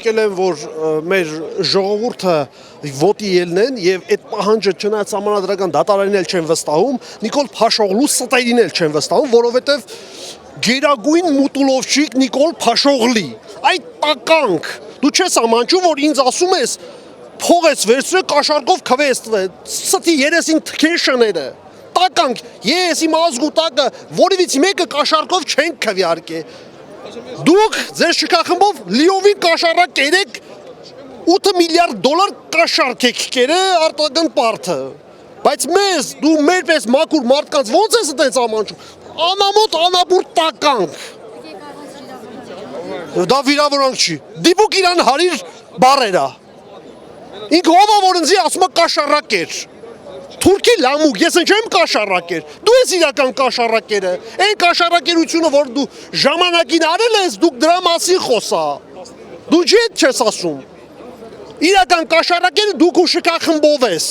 եկել եմ, որ մեր ժողովուրդը ոտի ելնեն եւ այդ պահանջը չնայած համանդրական դատարանին էլ չեն վստահում, Նիկոլ Փաշօղլու ստերին էլ չեն վստահում, որովհետեւ գերագույն մուտուլովչիկ Նիկոլ Փաշօղլի այդ տականք դու չես ամանչում, որ ինձ ասում ես փող ես վերցրել կաշառքով քվեստվել, ստի երեսին թքեշները տականք, ես իմ ազգու տակը որևիցի մեկը կաշառքով չենք քվեարկե Դուք ձեր շքախմբով լիովին կաշառակ կերեք 8 միլիարդ դոլար կաշառք եք կերել արտական պարտը Բայց մեզ, դու մեր պես մաքուր մարդկանց ոնց ես այդպես ամանչում Անամոտ անաբուր տականք Դա վիրավորանք չի Դիպուկ իրան հարիր բարերա Ինք հովա որ ընձի ասում կաշառակ էր Թուրքի լամուկ, ես չեմ կաշառակեր, դու ես իրական կաշառակերը, այն կաշառակերությունը, որ դու ժամանակին արել ես, դուք դրա մասին խոսա, դու ջետ չես ասում, իրական կաշառակերը դուք ու շքախմբով ես։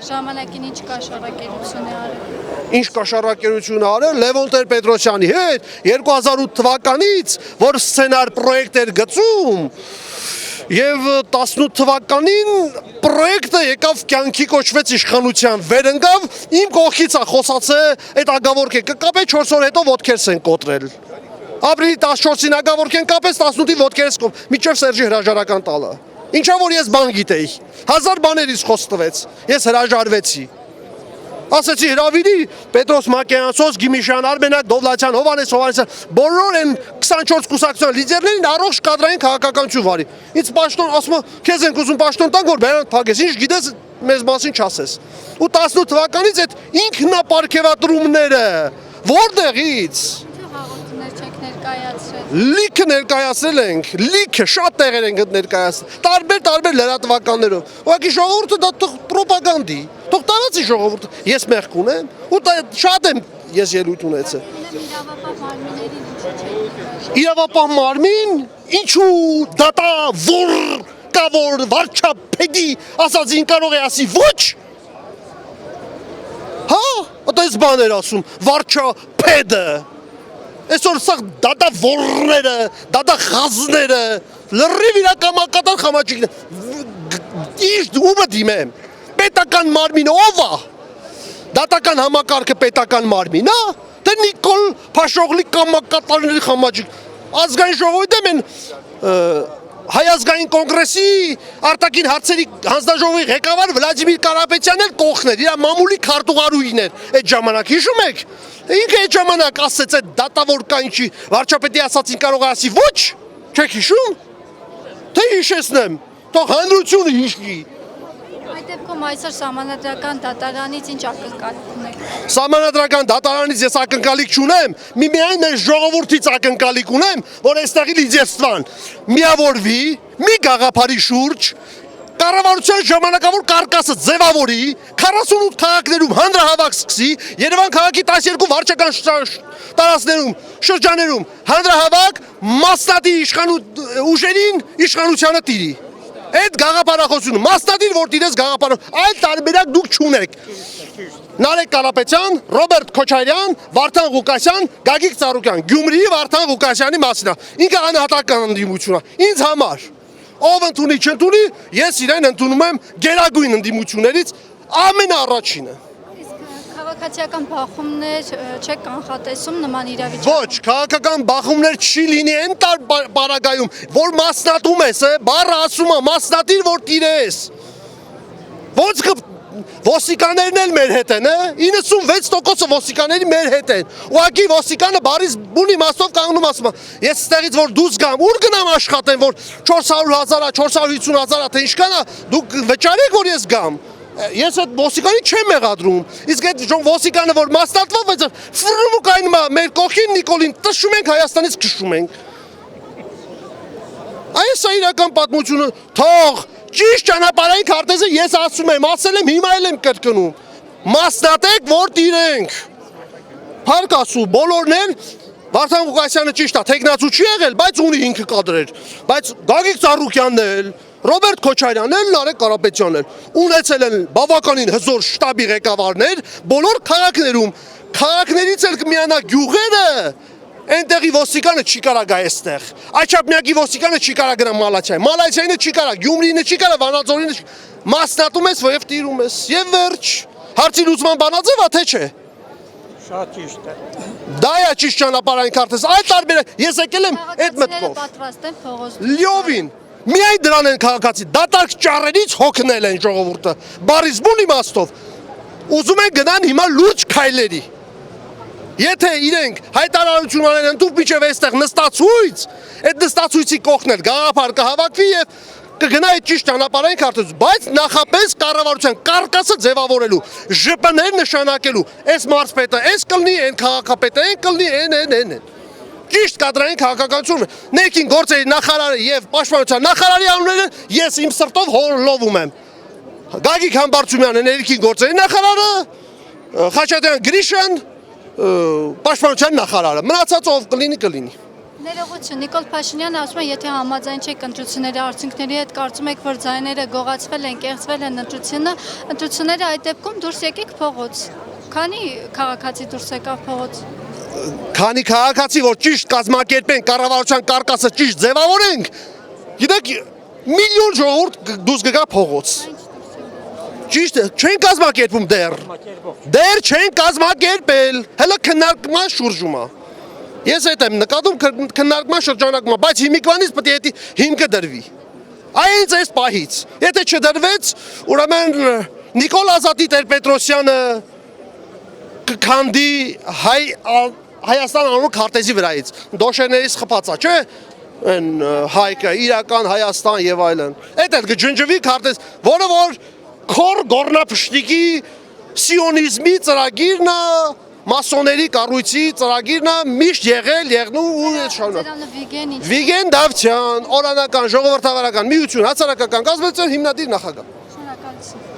Ժամանակին ինչ կաշառակերություն է արել։ Ինչ կաշառակերություն արել Լևոն Տեր-Պետրոսյանի հետ 2008 թվականից, որ սցենար պրոյեկտ էր գծում, Եվ 18 թվականին պրոյեկտը եկավ կյանքի կոչվեց իշխանության վերընկավ, իմ կողքից է խոսացե այդ ագավորք է կկապե 4 օր հետո ոտքերս են կոտրել։ Ապրիլի 14-ին ագավորք են կապեց 18-ի ոտքերս կոտրել, միջև Սերժի հրաժարական տալը։ Ինչա որ ես բան գիտեի, 1000 բաներից խոս տվեց, ես հրաժարվեցի։ Ասեցի հրավիրի Պետրոս Մակեյանցոս, Գիմիշյան, Արմենակ, Դովլաթյան, Հովանես Հովանեսյան, բոլոր են 24 կուսակցության լիդերներին առողջ կադրային քաղաքականություն վարի։ Ինձ պաշտոն ասում է, քեզ ենք ուզում պաշտոն տանք, որ բերանդ փակես, ինչ գիտես մեզ մասին չասես։ Ու 18 թվականից այդ ինքնապարգևատրումները որտեղից Լիքը ներկայացրել ենք, լիքը շատ տեղեր ենք ներկայացրել, տարբեր լրատվականներով։ Ուղղակի ժողովուրդը դա պրոպագանդի, թող տարածի ժողովուրդը։ Ես մեղք ունեմ, ու շատ եմ ես ելույթ ունեցել։ Իրավապահ մարմին, ինչու դատա որ կավոր վարչապետի ասածին կարող է ասի ոչ։ Հա, այդպես բաներ ասում, վարչապետը Այսօր սաղ դատա որները, դատա խազները, լրիվ իրակամակատար խամաճիկներ, իշտ ումը դիմեմ, պետական մարմինը ով է, դատական համակարգը պետական մարմին, դե Նիկոլ Փաշօղլի կամակատարների խամաճիկ, ազգային ժողովի դեմ են Հայ ազգային կոնգրեսի արտաքին հարցերի հանձնաժողովի ղեկավար Վլադիմիր Կարապետյանն էլ կողքն էր, իր մամուլի քարտուղարուհին էր, այդ ժամանակ հիշում եք, ինքը այդ ժամանակ ասեց այդ դատավոր կա ինչի վարչապետի ասածին կարող է ասի ոչ, չեք հիշում, թե հիշեցնեմ, թող հանրությունը հիշի։ Այդ դեպքում այսօր Սահմանադրական դատարանից ինչ ակնկալիք ունեք։ Սահմանադրական դատարանից ես ակնկալիք չունեմ, միայն մեր ժողովրդից ակնկալիք ունեմ, որ այստեղի լիդերствան միավորվի, մի գաղափարի շուրջ, կառավարության ժամանակավոր կարկասը ձևավորի, 48 քաղաքներում հանրահավաք սկսի, Երևան քաղաքի 12 վարչական տարածքներում, շրջաներում հանրահավաք, մասնատի ուժերին իշխանությանը տիրի։ Այդ գաղափարախոսությունը, մասնադիր որ տիրես գաղափարը, այլ տարբերակ դուք չունեք։ Նարեկ Կարապետյան, Ռոբերտ Քոչարյան, Վարդան Ղուկասյան, Գագիկ Ծառուկյան, Գյումրիի Վարդան Ղուկասյանի մասին է։ Ինքը անհատական ընդդիմություն է։ Ինձ համար ով ընդունի չընդունի, ես իրեն ընդունում եմ գերագույն ընդդիմություններից ամենաառաջինը։ Քաղաքացիական բախումներ չեք կանխատեսում նման իրավիճակում։ Ոչ, քաղաքական բախումներ չի լինի այն պարագայում, որ մասնատում ես, բառը ասում է, մասնատիր որ տիրես։ Ոնց ոստիկաններն էլ մեր հետ են, 96% ոստիկանների մեր հետ են։ Ուղղակի ոստիկանը բարիս բունի մասով կանգնում ասում է, ես ստեղից որ դուրս գամ, ուր գնամ աշխատեմ, որ 400,000-ա, 450,000-ա, թե ինչքան է, դուք վճարեք որ ես գամ։ Ես այդ ոստիկանի չեմ մեղադրում, իսկ այդ ոստիկանը որ մասնատվավ, բայց ֆրմուկային մեր կողքին Նիկոլին տշում ենք, Հայաստանից քշում ենք։ Այս է իրական պատմությունը, թող ճիշտ ճանապարհային քարտեզը ես ասում եմ, ասել եմ, հիմա էլ եմ կրկնում։ Մասնատեք, որ տիրենք։ Փառք Աստծո, բոլորն են Վարդան Ղուկասյանը ճիշտ է, թեկնածու չի եղել, բայց ունի ինքը կադրեր, բայց Գագիկ Ծառուկյանն էլ Ռոբերտ Քոչարյանն էլ, Նարեկ Կարապետյանն էլ ունեցել են բավականին հզոր շտաբի ղեկավարներ բոլոր քաղաքներում, քաղաքներից էլ կմիանա գյուղերը, Այնտեղի ոստիկանը չի կարող գա այստեղ։ Աչափնյակի ոստիկանը չի կարող գնա Մալաթիա։ Մալաթիայինը չի կարող, Գյումրիինը չի կարող, Վանաձորինը մասնատում ես եւ տիրում ես։ Եվ վերջ։ Հարցի լուծման բանաձև է թե չէ։ Շատ ճիշտ է։ Դա է ճիշտ ճանապարհային քարտեզ։ Այլ տարբերակ ես եկել եմ այդ մտքով։ Պատրաստ են փողոց։ Լյովին։ Միայն դրան են քաղաքացի։ Դատարկ ճառերից հոգնել են ժողովուրդը։ Բարիս բուն իմաստով։ Ուզում են գնան հիմա լուրջ քայլերի։ Եթե իրենք հայտարարություն անեն ընդդուք միջև այստեղ նստացույց, այդ նստացույցի կողքն էլ գաղափար կհավաքվի եւ կգնա այդ ճիշտ ճանապարհային քարտեզ, բայց նախապես կառավարության կարկասը ձևավորելու, ԺՊ-ներ նշանակելու, այս մարզպետը, այս կլնի, այն քաղաքապետը, այն կլնի, այն։ Ճիշտ կադրային քաղաքականություն։ Ներքին գործերի նախարարը եւ պաշտպանության նախարարի անունները ես իմ սրտով հորլովում եմ։ Գագիկ Համբարձումյանը ներքին գործերի նախարարը, Խաչատրյան Գրիշան պաշտպանության նախարարը, մնացածը ով կլինի։ Ներողություն, Նիկոլ Փաշինյանը ասում է, եթե համաձայն չեք ընտրությունների արդյունքների հետ, կարծում եք, որ ձայները գողացվել են, կեղծվել են ընտրությունները այդ դեպքում դուրս եկեք փողոց։ Քանի քաղաքացի դուրս եկավ փողոց։ Քանի քաղաքացի, որ ճիշտ կազմակերպեն, կառավարության կարկասը ճիշտ ձևավորենք, գիտեք, միլիոն ժողովուրդ դուրս կգա փողոց։ Ճիշտ է, չեն կազմակերպում դեռ։ Դեռ չեն կազմակերպել։ Հələ քննարկման շուրջում է։ Ես այդ եմ նկատում քննարկման շրջանակում, բայց հիմիկվանից պետք է հիմքը դրվի։ Այս պահից։ Եթե չդրվեց, ուրեմն Նիկոլ Ազատի Տեր-Պետրոսյանը կքանդի Հայաստան անունը քարտեզի վրայից։ Դոշերներից խփած է, չէ՞։ Այն հայկը, իրական Հայաստան եւ այլն։ Այդ էլ կջնջվի քարտեզ, որը որ քոր գորնապշտիկի սիոնիզմի ծրագիրն է, մասոների կառույցի ծրագիրն է, միշտ եղնում ու շարունակ։ Վիգեն Դավթյան, օրանական, ժողովրդավարական միություն, հասարակական կազմակերպության հիմնադիր նախագահ։ Շնորհակալություն։